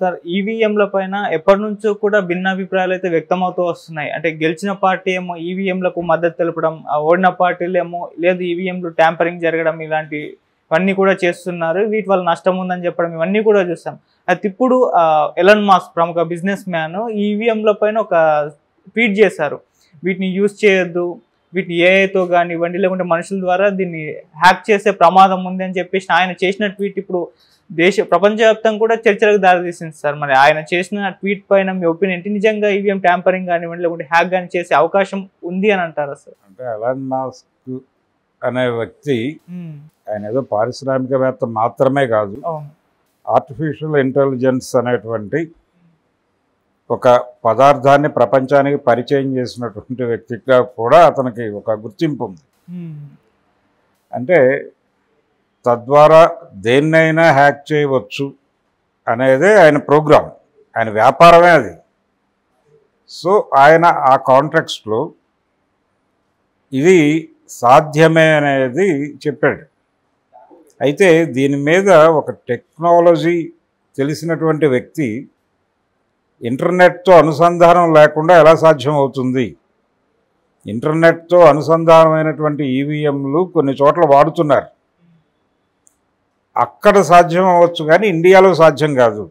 Sir ఈవీఎంల పైన ఎప్పటినుంచో కూడా భిన్నాభిప్రాయాలు అయితే వ్యక్తమవుతూ వస్తున్నాయి. అంటే గెలిచిన పార్టీ ఏమో ఈవీఎంలకు మద్దతు తెలపడం, ఓడిన పార్టీలు ఏమో లేదు ఈవీఎంలు ట్యాంపరింగ్ జరగడం ఇలాంటివన్నీ కూడా చేస్తున్నారు. వీటి వల్ల నష్టం ఉందని చెప్పడం ఇవన్నీ కూడా చూసాం. అయితే ఇప్పుడు ఎలన్ మాస్క్ ప్రముఖ బిజినెస్ మ్యాన్ ఈవీఎంల పైన ఒక ట్వీట్ చేశారు. వీటిని యూజ్ చేయొద్దు, వీటిని ఏఐతో కానివ్వండి లేకుంటే మనుషుల ద్వారా దీన్ని హ్యాక్ చేసే ప్రమాదం ఉంది అని చెప్పేసి ఆయన చేసిన ట్వీట్ ఇప్పుడు ప్రపంచవ్యాప్తంగా కూడా చర్చలకు దారితీసింది సార్. మరి ఆయన చేసిన ట్వీట్ పైన మీ ఒపీనియన్ ఏంటి? నిజంగా ఈవీఎం ట్యాంపరింగ్ కానివ్వండి లేకుంటే హ్యాక్ కానీ చేసే అవకాశం ఉంది అని అంటారా సార్? అంటే ఎలాన్ మాస్క్ అనే వ్యక్తి ఆయన ఏదో పారిశ్రామికవేత్త మాత్రమే కాదు, ఆర్టిఫిషియల్ ఇంటెలిజెన్స్ అనేటువంటి ఒక పదార్థాన్ని ప్రపంచానికి పరిచయం చేసినటువంటి వ్యక్తిగా కూడా అతనికి ఒక గుర్తింపు ఉంది. అంటే తద్వారా దేన్నైనా హ్యాక్ చేయవచ్చు అనేదే ఆయన ప్రోగ్రాం, ఆయన వ్యాపారమే అది. సో ఆయన ఆ కాంటెక్స్ట్లో ఇది సాధ్యమే అనేది చెప్పాడు. అయితే దీని మీద ఒక టెక్నాలజీ తెలిసినటువంటి వ్యక్తి ఇంటర్నెట్తో అనుసంధానం లేకుండా ఎలా సాధ్యం అవుతుంది? ఇంటర్నెట్తో అనుసంధానమైనటువంటి ఈవీఎంలు కొన్ని చోట్ల వాడుతున్నారు, అక్కడ సాధ్యం అవ్వచ్చు కానీ ఇండియాలో సాధ్యం కాదు.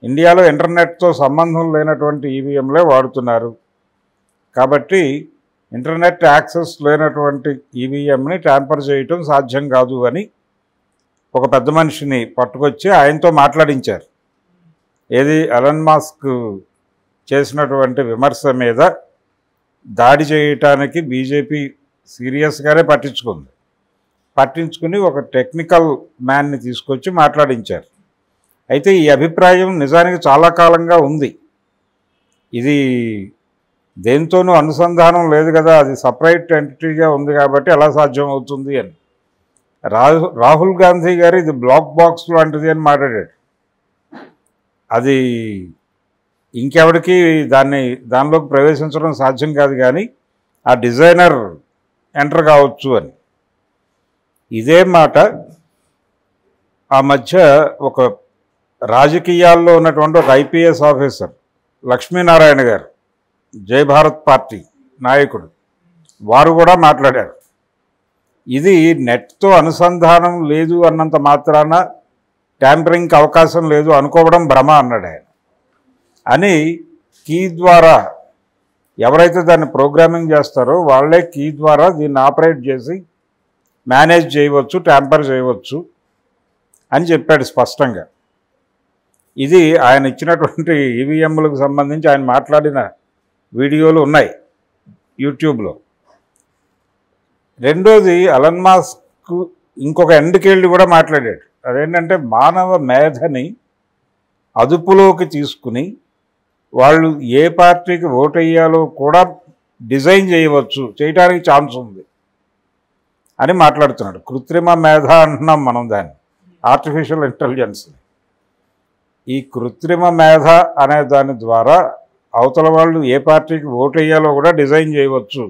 ఇండియాలో ఇంటర్నెట్తో సంబంధం లేనటువంటి ఈవీఎంలే వాడుతున్నారు. కాబట్టి ఇంటర్నెట్ యాక్సెస్ లేనటువంటి ఈవీఎంని ట్యాంపర్ చేయటం సాధ్యం కాదు అని ఒక పెద్ద మనిషిని పట్టుకొచ్చి ఆయనతో మాట్లాడించారు. ఏది ఎలన్ మాస్క్ చేసినటువంటి విమర్శ మీద దాడి చేయటానికి బీజేపీ సీరియస్గానే పట్టించుకుని ఒక టెక్నికల్ మ్యాన్ని తీసుకొచ్చి మాట్లాడించారు. అయితే ఈ అభిప్రాయం నిజానికి చాలా కాలంగా ఉంది. ఇది దేంతోనూ అనుసంధానం లేదు కదా, అది సపరేట్ ఎంటిటీగా ఉంది కాబట్టి ఎలా సాధ్యం అవుతుంది అని. రాహుల్ గాంధీ గారు ఇది బ్లాక్ బాక్స్ లాంటిది అని మాట్లాడాడు. అది ఇంకెవరికి దానిలోకి ప్రవేశించడం సాధ్యం కాదు, కానీ ఆ డిజైనర్ ఎంటర్ కావచ్చు అని. ఇదే మాట ఆ మధ్య ఒక రాజకీయాల్లో ఉన్నటువంటి ఒక ఐపీఎస్ ఆఫీసర్ లక్ష్మీనారాయణ గారు, జై భారత్ పార్టీ నాయకుడు, వారు కూడా మాట్లాడారు. ఇది నెట్తో అనుసంధానం లేదు అన్నంత మాత్రాన ట్యాంపరింగ్కి అవకాశం లేదు అనుకోవడం భ్రమ అన్నాడు ఆయన. అని కీ ద్వారా ఎవరైతే దాన్ని ప్రోగ్రామింగ్ చేస్తారో వాళ్ళే కీ ద్వారా దీన్ని ఆపరేట్ చేసి మేనేజ్ చేయవచ్చు, ట్యాంపర్ చేయవచ్చు అని చెప్పాడు స్పష్టంగా. ఇది ఆయన ఇచ్చినటువంటి ఈవీఎంలకు సంబంధించి ఆయన మాట్లాడిన వీడియోలు ఉన్నాయి యూట్యూబ్లో. రెండోది ఎలన్ మాస్క్ ఇంకొక ఎండ్కెళ్ళి కూడా మాట్లాడాడు. అదేంటంటే మానవ మేధని అదుపులోకి తీసుకుని వాళ్ళు ఏ పార్టీకి ఓటు వేయాలో కూడా డిజైన్ చేయడానికి ఛాన్స్ ఉంది అని మాట్లాడుతున్నాడు. కృత్రిమ మేధ అంటున్నాం మనం దాన్ని, ఆర్టిఫిషియల్ ఇంటెలిజెన్స్. ఈ కృత్రిమ మేధ అనే దాని ద్వారా అవతల వాళ్ళు ఏ పార్టీకి ఓటు వేయాలో కూడా డిజైన్ చేయవచ్చు,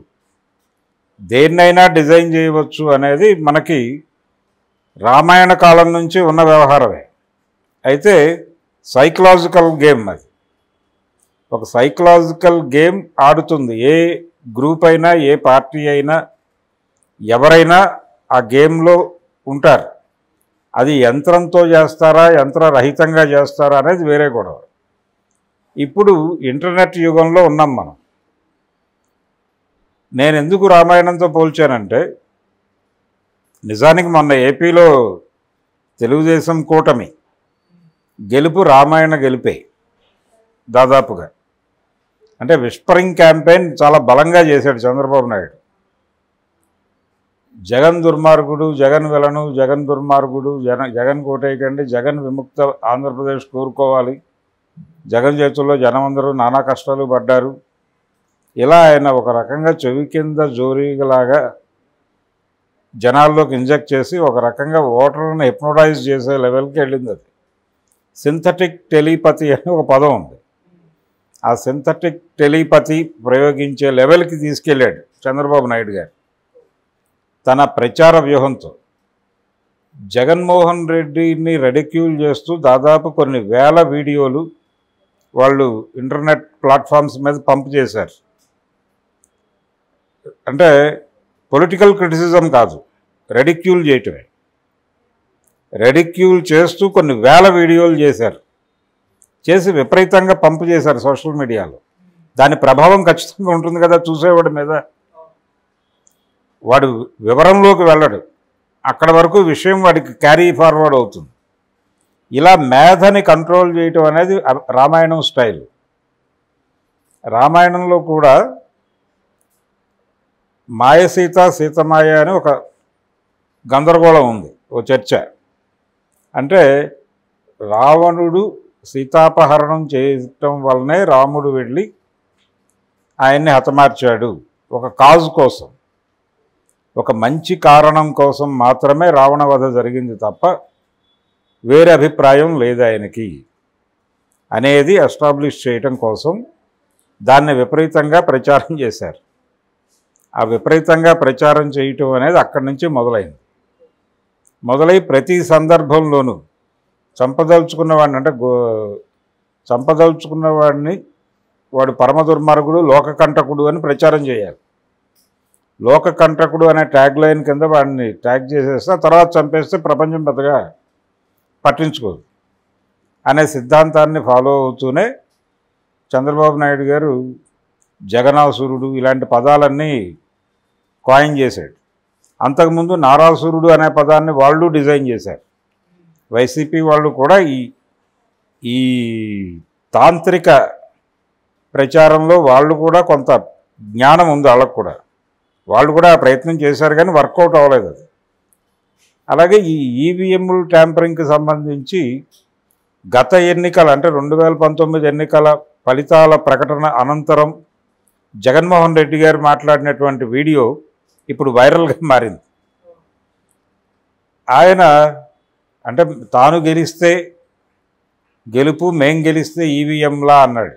దేన్నైనా డిజైన్ చేయవచ్చు అనేది మనకి రామాయణ కాలం నుంచి ఉన్న వ్యవహారమే. అయితే సైకలాజికల్ గేమ్ అది, ఒక సైకలాజికల్ గేమ్ ఆడుతుంది. ఏ గ్రూప్ అయినా ఏ పార్టీ అయినా ఎవరైనా ఆ గేమ్లో ఉంటారు. అది యంత్రంతో చేస్తారా యంత్రరహితంగా చేస్తారా అనేది వేరే గొడవ. ఇప్పుడు ఇంటర్నెట్ యుగంలో ఉన్నాం మనం. నేను ఎందుకు రామాయణంతో పోల్చానంటే, నిజానికి మొన్న ఏపీలో తెలుగుదేశం కూటమి గెలుపు రామాయణ గెలిపే దాదాపుగా. అంటే విస్పరింగ్ క్యాంపెయిన్ చాలా బలంగా చేశాడు చంద్రబాబు నాయుడు. జగన్ దుర్మార్గుడు, జగన్ విలను, జగన్ దుర్మార్గుడు, జగన్ కోటేయకండి, జగన్ విముక్త ఆంధ్రప్రదేశ్ కోరుకోవాలి, జగన్ చేతుల్లో జనమందరూ నానా కష్టాలు పడ్డారు. ఇలా ఆయన ఒక రకంగా చెవి కింద జోరీగలాగా జనాల్లోకి ఇంజెక్ట్ చేసి ఒక రకంగా ఓటర్లను హిప్నోటైజ్ చేసే లెవెల్కి వెళ్ళింది. అది సింథటిక్ టెలిపతి అని ఒక పదం ఉంది. ఆ సింథటిక్ టెలిపతి ప్రయోగించే లెవెల్కి తీసుకెళ్ళాడు చంద్రబాబు నాయుడు గారు తన ప్రచార వ్యూహంతో. జగన్మోహన్ రెడ్డిని రెడిక్యూల్ చేస్తూ దాదాపు కొన్ని వేల వీడియోలు వాళ్ళు ఇంటర్నెట్ ప్లాట్ఫామ్స్ మీద పంప్ చేశారు. అంటే పొలిటికల్ క్రిటిసిజం కాదు, రెడిక్యూల్ చేయటమే. రెడిక్యూల్ చేస్తూ కొన్ని వేల వీడియోలు చేశారు, చేసి విపరీతంగా పంపు చేశారు సోషల్ మీడియాలో. దాని ప్రభావం ఖచ్చితంగా ఉంటుంది కదా చూసేవాడి మీద. వాడు వివరంలోకి వెళ్ళడు, అక్కడ వరకు విషయం వాడికి క్యారీ ఫార్వర్డ్ అవుతుంది. ఇలా మేధని కంట్రోల్ చేయటం అనేది రామాయణం స్టైల్. రామాయణంలో కూడా మాయసీత సీతమాయ అని ఒక గందరగోళం ఉంది, ఓ చర్చ. అంటే రావణుడు సీతాపహరణం చేయటం వల్లనే రాముడు వెళ్ళి ఆయన్ని హతమార్చాడు. ఒక కాజు కోసం, ఒక మంచి కారణం కోసం మాత్రమే రావణవధ జరిగింది తప్ప వేరే అభిప్రాయం లేదు ఆయనకి అనేది ఎస్టాబ్లిష్ చేయటం కోసం దాన్ని విపరీతంగా ప్రచారం చేశారు. ఆ విపరీతంగా ప్రచారం చేయటం అనేది అక్కడి నుంచి మొదలై ప్రతి సందర్భంలోనూ చంపదలుచుకున్నవాడిని, అంటే చంపదలుచుకున్నవాడిని వాడు పరమ దుర్మార్గుడు, లోకకంటకుడు అని ప్రచారం చేయాలి. లోకకంటకుడు అనే ట్యాగ్ లైన్ కింద వాడిని ట్యాగ్ చేసేస్తే తర్వాత చంపేస్తే ప్రపంచం పెద్దగా పట్టించుకోదు అనే సిద్ధాంతాన్ని ఫాలో అవుతూనే చంద్రబాబు నాయుడు గారు జగనాసురుడు ఇలాంటి పదాలన్నీ కాయిన్ చేశాడు. అంతకుముందు నారాసురుడు అనే పదాన్ని వాళ్ళు డిజైన్ చేశారు. వైసీపీ వాళ్ళు కూడా ఈ తాంత్రిక ప్రచారంలో వాళ్ళు కూడా కొంత జ్ఞానం ఉంది వాళ్ళకు కూడా. వాళ్ళు కూడా ఆ ప్రయత్నం చేశారు కానీ వర్కౌట్ అవ్వలేదు అది. అలాగే ఈ ఈవీఎంలు ట్యాంపరింగ్కి సంబంధించి గత ఎన్నికల అంటే 2019 ఎన్నికల ఫలితాల ప్రకటన అనంతరం జగన్మోహన్ రెడ్డి గారు మాట్లాడినటువంటి వీడియో ఇప్పుడు వైరల్గా మారింది. ఆయన అంటే తాను గెలిస్తే గెలుపు, మేం గెలిస్తే ఈవీఎంలా అన్నాడు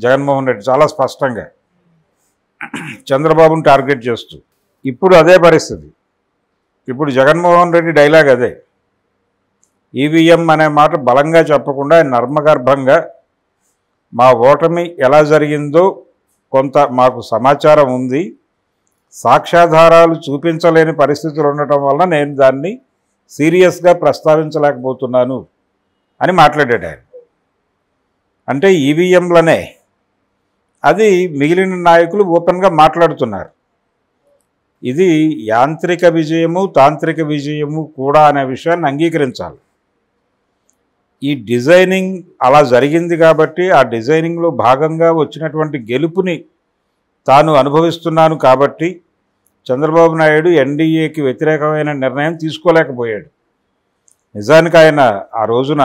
జగన్మోహన్ రెడ్డి చాలా స్పష్టంగా, చంద్రబాబును టార్గెట్ చేస్తూ. ఇప్పుడు అదే పరిస్థితి. ఇప్పుడు జగన్మోహన్ రెడ్డి డైలాగ్ అదే. ఈవీఎం అనే మాట బలంగా చెప్పకుండా ఆయన నర్మగర్భంగా మా ఓటమి ఎలా జరిగిందో కొంత మాకు సమాచారం ఉంది, సాక్ష్యాధారాలు చూపించలేని పరిస్థితులు ఉండటం వలన నేను దాన్ని సీరియస్గా ప్రస్తావించలేకపోతున్నాను అని మాట్లాడాడు ఆయన. అంటే ఈవీఎంలనే అది మిగిలిన నాయకులు ఓపెన్గా మాట్లాడుతున్నారు. ఇది యాంత్రిక విజయము, తాంత్రిక విజయము కూడా అనే విషయాన్ని అంగీకరించాలి. ఈ డిజైనింగ్ అలా జరిగింది కాబట్టి ఆ డిజైనింగ్లో భాగంగా వచ్చినటువంటి గెలుపుని తాను అనుభవిస్తున్నాను కాబట్టి చంద్రబాబు నాయుడు ఎన్డీఏకి వ్యతిరేకమైన నిర్ణయం తీసుకోలేకపోయాడు. నిజానికి ఆయన ఆ రోజున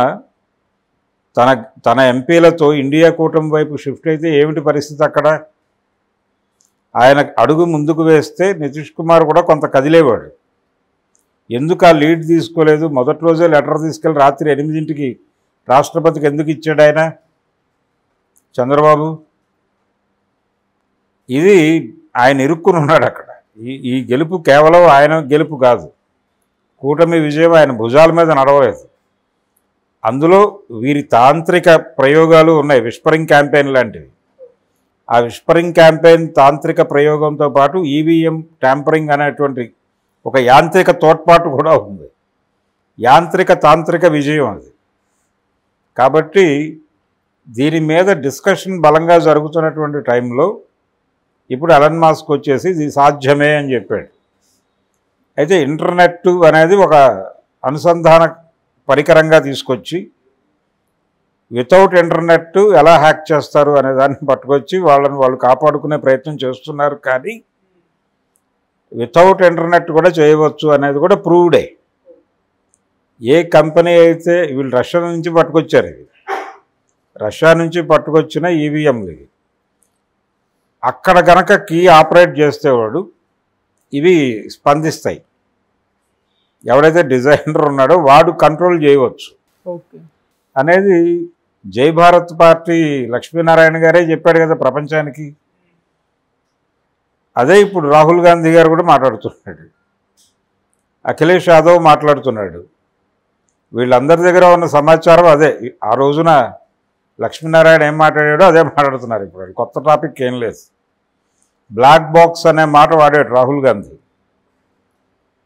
తన ఎంపీలతో ఇండియా కూటమి వైపు షిఫ్ట్ అయితే ఏమిటి పరిస్థితి అక్కడ? ఆయన అడుగు ముందుకు వేస్తే నితీష్ కుమార్ కూడా కొంత కదిలేవాడు. ఎందుకు ఆ లీడ్ తీసుకోలేదు? మొదటి రోజే లెటర్ తీసుకెళ్ళి రాత్రి 8ంటికి రాష్ట్రపతికి ఎందుకు ఇచ్చాడు ఆయన చంద్రబాబు? ఇది ఆయన ఇరుక్కుని ఉన్నాడు అక్కడ. ఈ గెలుపు కేవలం ఆయన గెలుపు కాదు, కూటమి విజయం ఆయన భుజాల మీద నడవలేదు. అందులో వీరి తాంత్రిక ప్రయోగాలు ఉన్నాయి, విస్పరింగ్ క్యాంపెయిన్ లాంటివి. ఆ విస్పరింగ్ క్యాంపెయిన్ తాంత్రిక ప్రయోగంతో పాటు ఈవీఎం ట్యాంపరింగ్ అనేటువంటి ఒక యాంత్రిక తోడ్పాటు కూడా ఉంది. యాంత్రిక తాంత్రిక విజయం అది. కాబట్టి దీని మీద డిస్కషన్ బలంగా జరుగుతున్నటువంటి టైంలో ఇప్పుడు ఎలన్ మస్క్ వచ్చేసి ఇది సాధ్యమే అని చెప్పాడు. అయితే ఇంటర్నెట్ అనేది ఒక అనుసంధాన పరికరంగా తీసుకొచ్చి వితౌట్ ఇంటర్నెట్ ఎలా హ్యాక్ చేస్తారు అనే దాన్ని పట్టుకొచ్చి వాళ్ళు కాపాడుకునే ప్రయత్నం చేస్తున్నారు. కానీ వితౌట్ ఇంటర్నెట్ కూడా చేయవచ్చు అనేది కూడా ప్రూవ్డే. ఏ కంపెనీ అయితే వీళ్ళు రష్యా నుంచి పట్టుకొచ్చారు, ఇది రష్యా నుంచి పట్టుకొచ్చిన ఈవీఎంలు ఇవి. అక్కడ కనుక కీ ఆపరేట్ చేస్తే వాడు ఇవి స్పందిస్తాయి. ఎవడైతే డిజైనర్ ఉన్నాడో వాడు కంట్రోల్ చేయవచ్చు అనేది జై భారత్ పార్టీ లక్ష్మీనారాయణ గారే చెప్పాడు కదా ప్రపంచానికి. అదే ఇప్పుడు రాహుల్ గాంధీ గారు కూడా మాట్లాడుతున్నాడు. అఖిలేష్ యాదవ్ మాట్లాడుతున్నాడు. వీళ్ళందరి దగ్గర ఉన్న సమాచారం అదే. ఆ రోజున లక్ష్మీనారాయణ ఏం మాట్లాడాడో అదే మాట్లాడుతున్నారు. ఇప్పుడు కొత్త టాపిక్ ఏం లేదు. బ్లాక్ బాక్స్ అనే మాట వాడాడు రాహుల్ గాంధీ.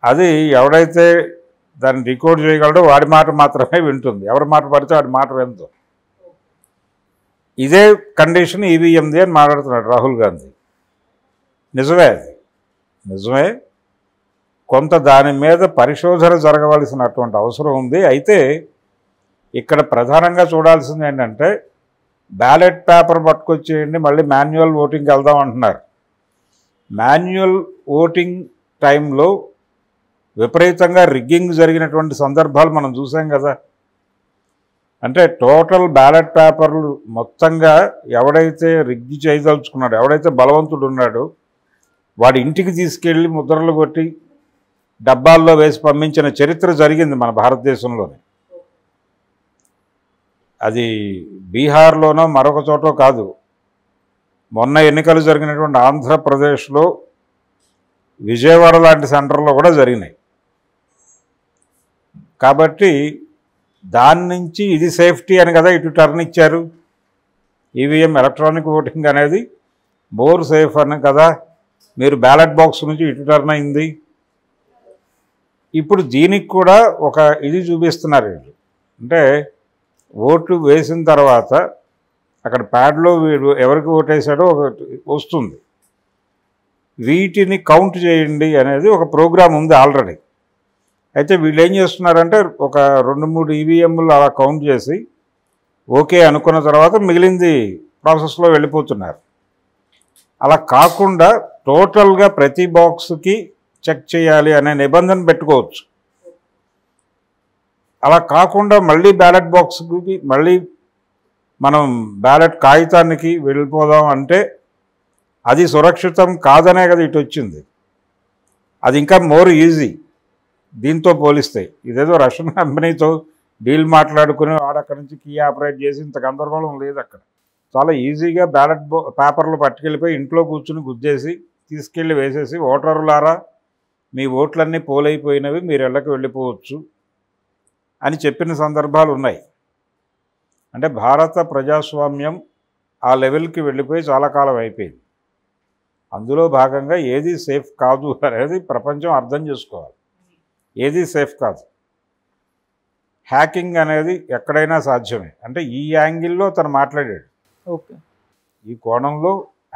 అది ఎవడైతే దాన్ని రికార్డ్ చేయగలడో వాడి మాట మాత్రమే వింటుంది. ఎవరి మాట పడితే వాడి మాట విందు. ఇదే కండిషన్ ఈవీఎంది అని మాట్లాడుతున్నాడు రాహుల్ గాంధీ. నిజమే, అది నిజమే. కొంత దాని మీద పరిశోధన జరగవలసినటువంటి అవసరం ఉంది. అయితే ఇక్కడ ప్రధానంగా చూడాల్సింది ఏంటంటే, బ్యాలెట్ పేపర్ పట్టుకొచ్చేయండి మళ్ళీ మాన్యువల్ ఓటింగ్కి వెళ్దాం అంటున్నారు. మాన్యువల్ ఓటింగ్ టైంలో విపరీతంగా రిగ్గింగ్ జరిగినటువంటి సందర్భాలు మనం చూసాం కదా. అంటే టోటల్ బ్యాలెట్ పేపర్లు మొత్తంగా ఎవడైతే రిగ్గి చేయదలుచుకున్నాడో, ఎవడైతే బలవంతుడు ఉన్నాడో వాడి ఇంటికి తీసుకెళ్ళి ముద్రలు కొట్టి డబ్బాల్లో వేసి పంపించిన చరిత్ర జరిగింది మన భారతదేశంలోనే. అది బీహార్లోనో మరొక చోటో కాదు, మొన్న ఎన్నికలు జరిగినటువంటి ఆంధ్రప్రదేశ్లో విజయవాడ లాంటి సెంటర్లో కూడా జరిగినాయి. కాబట్టి దాని నుంచి ఇది సేఫ్టీ అని కదా ఇటు టర్న్ ఇచ్చారు. ఈవీఎం ఎలక్ట్రానిక్ ఓటింగ్ అనేది మోర్ సేఫ్ అని కదా మీరు బ్యాలెట్ బాక్స్ నుంచి ఇటు టర్న్ అయింది. ఇప్పుడు దీనికి కూడా ఒక ఇది చూపిస్తున్నారు వీళ్ళు. అంటే ఓట్లు వేసిన తర్వాత అక్కడ ప్యాడ్లో వీడు ఎవరికి ఓటేసాడో ఒకటి వస్తుంది. వీటిని కౌంట్ చేయండి అనేది ఒక ప్రోగ్రాం ఉంది ఆల్రెడీ. అయితే వీళ్ళు ఏం చేస్తున్నారంటే ఒక 2-3 ఈవీఎంలు అలా కౌంట్ చేసి ఓకే అనుకున్న తర్వాత మిగిలింది ప్రాసెస్లో వెళ్ళిపోతున్నారు. అలా కాకుండా టోటల్గా ప్రతి బాక్స్కి చెక్ చేయాలి అనే నిబంధన పెట్టుకోవచ్చు. అలా కాకుండా మళ్ళీ బ్యాలెట్ బాక్స్కి మళ్ళీ మనం బ్యాలెట్ కాగితానికి వెళ్ళిపోదాం అంటే అది సురక్షితం కాదనే కదా ఇటు వచ్చింది. అది ఇంకా మోర్ ఈజీ దీంతో పోలిస్తే. ఇదేదో రష్యన్ కంపెనీతో డీల్ మాట్లాడుకుని వాడక్కడి నుంచి కీ ఆపరేట్ చేసి ఇంత గందరగోళం లేదు. అక్కడ చాలా ఈజీగా బ్యాలెట్ పేపర్లు పట్టుకెళ్ళిపోయి ఇంట్లో కూర్చుని గుద్దేసి తీసుకెళ్ళి వేసేసి ఓటరులారా మీ ఓట్లన్నీ పోలైపోయినవి మీరు ఇళ్ళకి వెళ్ళిపోవచ్చు అని చెప్పిన సందర్భాలు ఉన్నాయి. అంటే భారత ప్రజాస్వామ్యం ఆ లెవెల్కి వెళ్ళిపోయి చాలా కాలం అయిపోయింది. అందులో భాగంగా ఏది సేఫ్ కాదు అనేది ప్రపంచం అర్థం చేసుకోవాలి. ఏది సేఫ్ కాదు. హ్యాకింగ్ అనేది ఎక్కడైనా సాధ్యమే. అంటే ఈ యాంగిల్లో తను మాట్లాడాడు. ఓకే, ఈ కోణంలో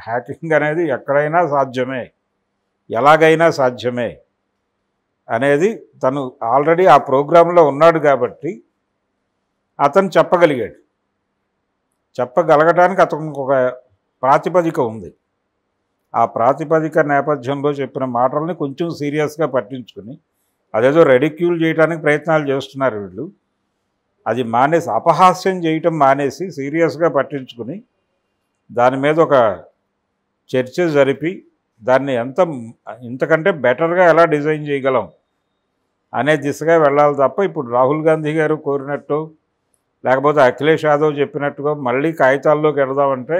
హ్యాకింగ్ అనేది ఎక్కడైనా సాధ్యమే, ఎలాగైనా సాధ్యమే అనేది తను ఆల్రెడీ ఆ ప్రోగ్రాంలో ఉన్నాడు కాబట్టి అతను చెప్పగలిగాడు. చెప్పగలగటానికి అతనికి ఒక ప్రాతిపదిక ఉంది. ఆ ప్రాతిపదిక నేపథ్యంలో చెప్పిన మాటల్ని కొంచెం సీరియస్గా పట్టించుకుని అదేదో రెడిక్యూల్ చేయడానికి ప్రయత్నాలు చేస్తున్నారు వీళ్ళు. అది మానేసి, అపహాస్యం చేయటం మానేసి సీరియస్గా పట్టించుకుని దాని మీద ఒక చర్చ జరిపి దాన్ని ఇంతకంటే బెటర్గా ఎలా డిజైన్ చేయగలం అనే దిశగా వెళ్ళాలి తప్ప ఇప్పుడు రాహుల్ గాంధీ గారు కోరినట్టు లేకపోతే అఖిలేష్ యాదవ్ చెప్పినట్టుగా మళ్ళీ కాగితాల్లోకి వెళదామంటే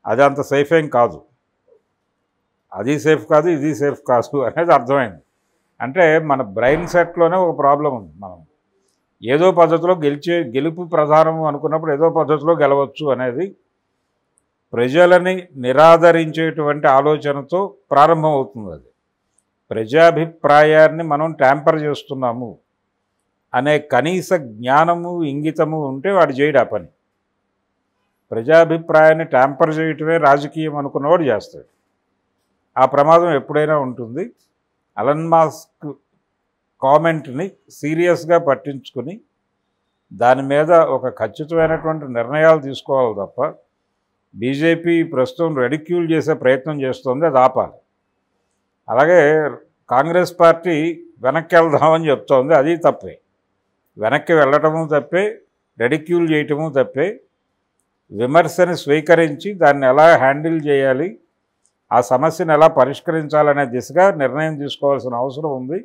అది అంత సేఫ్ ఏం కాదు. అది సేఫ్ కాదు, ఇది సేఫ్ కాదు అనేది అర్థమైంది. అంటే మన బ్రెయిన్ సెట్లోనే ఒక ప్రాబ్లం ఉంది. మనం ఏదో పద్ధతిలో గెలుపు ప్రధానం అనుకున్నప్పుడు ఏదో పద్ధతిలో గెలవచ్చు అనేది ప్రజలని నిరాదరించేటువంటి ఆలోచనతో ప్రారంభమవుతుంది. అది ప్రజాభిప్రాయాన్ని మనం ట్యాంపర్ చేస్తున్నాము అనే కనీస జ్ఞానము ఇంగితము ఉంటే వాడు చేయడు ఆ పని. ప్రజాభిప్రాయాన్ని ట్యాంపర్ చేయటమే రాజకీయం అనుకున్నవాడు చేస్తాడు. ఆ ప్రమాదం ఎప్పుడైనా ఉంటుంది. ఎలన్ మస్క్ కామెంట్ని సీరియస్గా పట్టించుకుని దాని మీద ఒక ఖచ్చితమైనటువంటి నిర్ణయాలు తీసుకోవాలి తప్ప బీజేపీ ప్రస్తుతం రెడిక్యూల్ చేసే ప్రయత్నం చేస్తుంది, అది ఆపాలి. అలాగే కాంగ్రెస్ పార్టీ వెనక్కి వెళ్దామని చెప్తోంది, అది తప్పే. వెనక్కి వెళ్ళటము తప్పే, రెడిక్యూల్ చేయటము తప్పే. విమర్శని స్వీకరించి దాన్ని ఎలా హ్యాండిల్ చేయాలి, ఆ సమస్యను ఎలా పరిష్కరించాలనే దిశగా నిర్ణయం తీసుకోవాల్సిన అవసరం ఉంది.